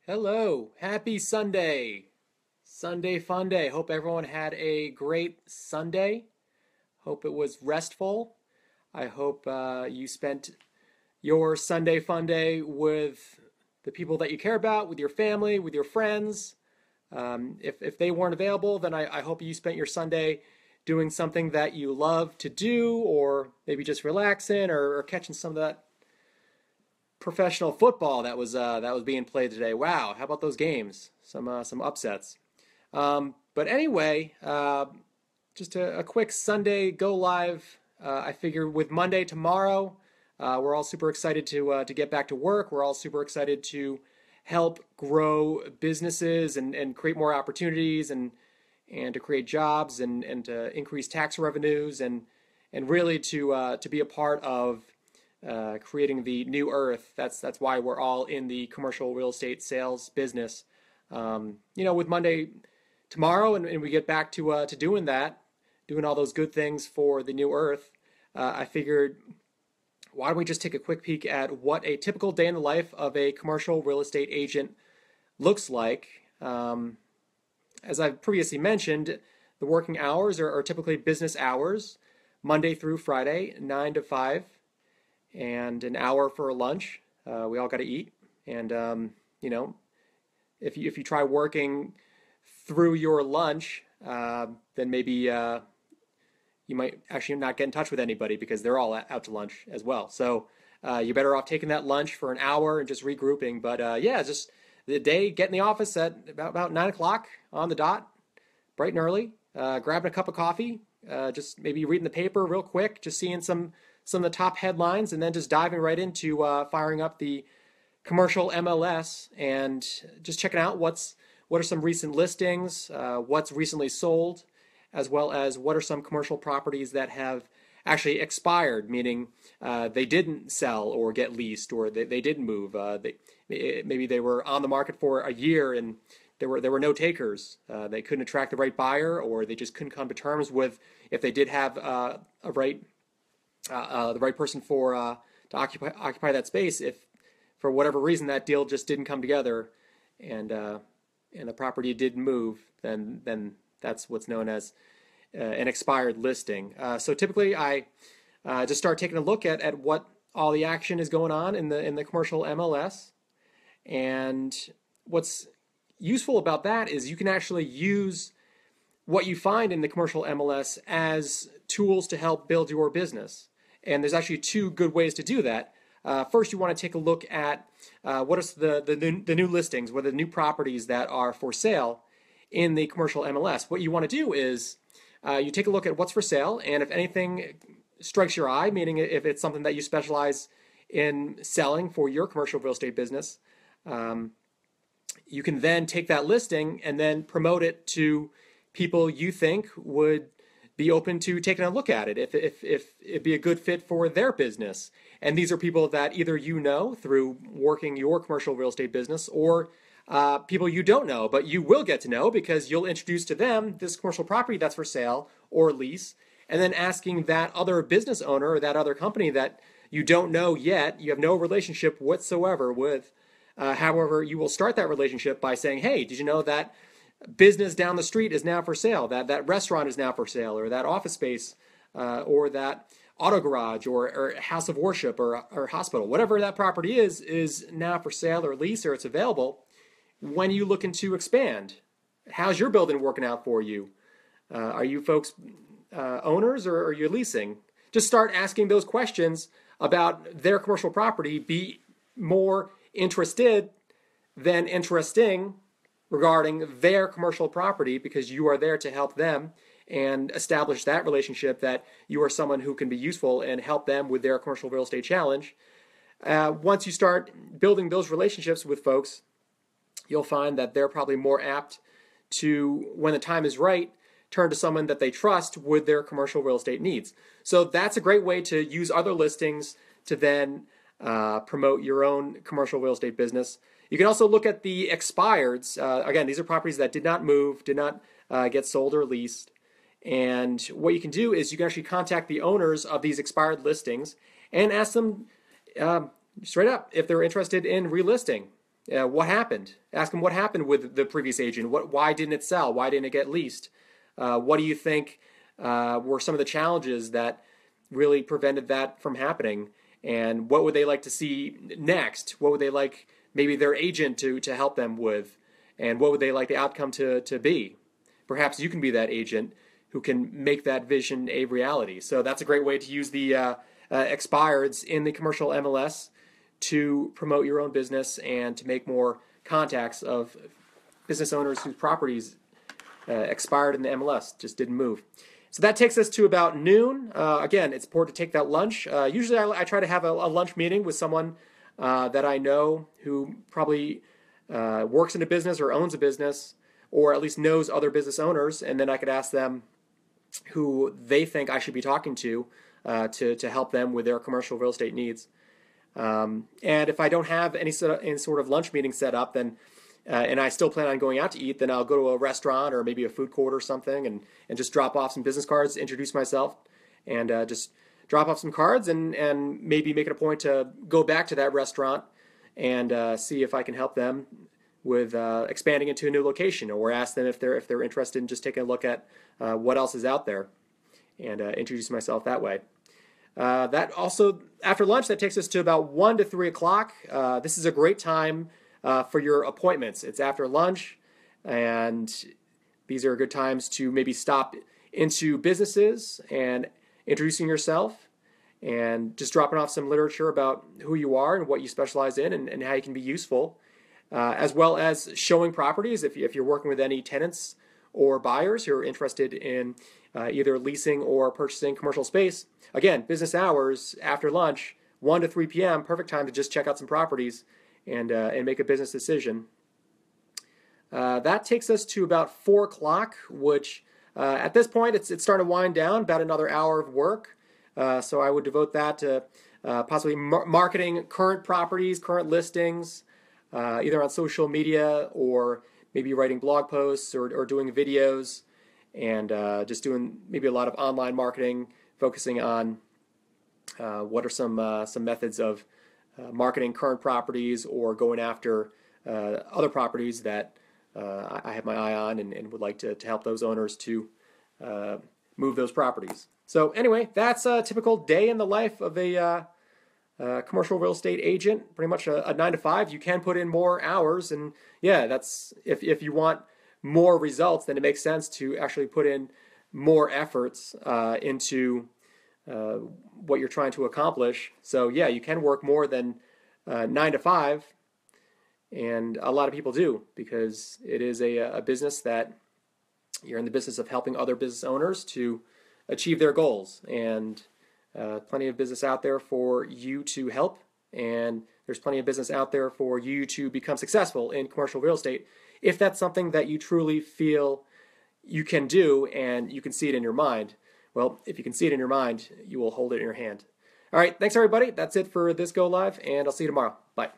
Hello, happy Sunday. Sunday fun day. Hope everyone had a great Sunday. Hope it was restful. I hope you spent your Sunday fun day with the people that you care about, with your family, with your friends. If they weren't available, then I hope you spent your Sunday doing something that you love to do, or maybe just relaxing or catching some of that professional football that was being played today. Wow, how about those games? Some upsets. But anyway, just a quick Sunday go live. I figure with Monday tomorrow, we're all super excited to get back to work. We're all super excited to help grow businesses and create more opportunities and to create jobs and to increase tax revenues and really to be a part of creating the new earth. That's why we're all in the commercial real estate sales business. With Monday tomorrow, and we get back to doing that, doing all those good things for the new earth. I figured, why don't we just take a quick peek at what a typical day in the life of a commercial real estate agent looks like. As I've previously mentioned, the working hours are typically business hours, Monday through Friday, 9 to 5, and an hour for lunch. We all got to eat, and if you try working through your lunch, then maybe you might actually not get in touch with anybody because they're all out to lunch as well. So you're better off taking that lunch for an hour and just regrouping. But yeah, just the day, get in the office at about 9 o'clock on the dot, bright and early, grabbing a cup of coffee, just maybe reading the paper real quick, just seeing some of the top headlines, and then just diving right into firing up the commercial MLS and just checking out what are some recent listings, what's recently sold, as well as what are some commercial properties that have actually expired, meaning they didn't sell or get leased, or they didn't move. Maybe they were on the market for a year and there were no takers. They couldn't attract the right buyer, or they just couldn't come to terms with if they did have the right person to occupy that space. If for whatever reason that deal just didn't come together, and the property didn't move, then that's what's known as an expired listing. So typically, I just start taking a look at what all the action is going on in the commercial MLS, and what's useful about that is you can actually use what you find in the commercial MLS as tools to help build your business. And there's actually two good ways to do that. First, you want to take a look at what is the new listings, what are the new properties that are for sale in the commercial MLS. What you want to do is you take a look at what's for sale, and if anything strikes your eye, meaning if it's something that you specialize in selling for your commercial real estate business, you can then take that listing and then promote it to people you think would be open to taking a look at it, if it'd be a good fit for their business. And these are people that either you know through working your commercial real estate business, or people you don't know, but you will get to know because you'll introduce to them this commercial property that's for sale or lease, and then asking that other business owner or that other company that you don't know yet, you have no relationship whatsoever with. However, you will start that relationship by saying, hey, did you know that business down the street is now for sale, that restaurant is now for sale, or that office space, or that auto garage, or house of worship, or hospital, whatever that property is now for sale or lease, or it's available. When you looking to expand, how's your building working out for you? Are you folks owners, or are you leasing? Just start asking those questions about their commercial property. Be more interested than interesting regarding their commercial property, because you are there to help them and establish that relationship that you are someone who can be useful and help them with their commercial real estate challenge. Once you start building those relationships with folks, you'll find that they're probably more apt to, when the time is right, turn to someone that they trust with their commercial real estate needs. So that's a great way to use other listings to then promote your own commercial real estate business. You can also look at the expireds. Again, these are properties that did not move, did not get sold or leased. And what you can do is you can actually contact the owners of these expired listings and ask them straight up if they're interested in relisting. What happened? Ask them what happened with the previous agent. Why didn't it sell? Why didn't it get leased? What do you think were some of the challenges that really prevented that from happening? And what would they like to see next? What would they like maybe their agent to help them with? And what would they like the outcome to be? Perhaps you can be that agent who can make that vision a reality. So that's a great way to use the expireds in the commercial MLS to promote your own business and to make more contacts of business owners whose properties expired in the MLS, just didn't move. So that takes us to about noon. Again, it's important to take that lunch. Usually I try to have a lunch meeting with someone that I know who probably works in a business or owns a business or at least knows other business owners, and then I could ask them who they think I should be talking to help them with their commercial real estate needs. And if I don't have any sort of lunch meeting set up, then and I still plan on going out to eat, then I'll go to a restaurant or maybe a food court or something and just drop off some business cards, introduce myself, and just drop off some cards and maybe make it a point to go back to that restaurant and see if I can help them with expanding into a new location, or ask them if they're interested in just taking a look at what else is out there and introduce myself that way. That also, after lunch, that takes us to about 1 to 3 o'clock. This is a great time for your appointments. It's after lunch, and these are good times to maybe stop into businesses and introducing yourself and just dropping off some literature about who you are and what you specialize in and how you can be useful, as well as showing properties if you're working with any tenants or buyers who are interested in either leasing or purchasing commercial space. Again, business hours after lunch, 1 to 3 p.m., perfect time to just check out some properties and make a business decision. That takes us to about 4 o'clock, which at this point it's starting to wind down, about another hour of work. So I would devote that to possibly marketing current properties, current listings, either on social media or maybe writing blog posts or doing videos, and just doing maybe a lot of online marketing, focusing on what are some methods of marketing current properties or going after other properties that I have my eye on and would like to help those owners to move those properties. So anyway, that's a typical day in the life of a commercial real estate agent. Pretty much a 9 to 5. You can put in more hours, and yeah, that's if you want more results, then it makes sense to actually put in more efforts into what you're trying to accomplish. So yeah, you can work more than 9 to 5, and a lot of people do, because it is a business that you're in the business of helping other business owners to achieve their goals, and plenty of business out there for you to help, and there's plenty of business out there for you to become successful in commercial real estate if that's something that you truly feel you can do and you can see it in your mind. Well, if you can see it in your mind, you will hold it in your hand. All right, thanks everybody. That's it for this Go Live, and I'll see you tomorrow. Bye.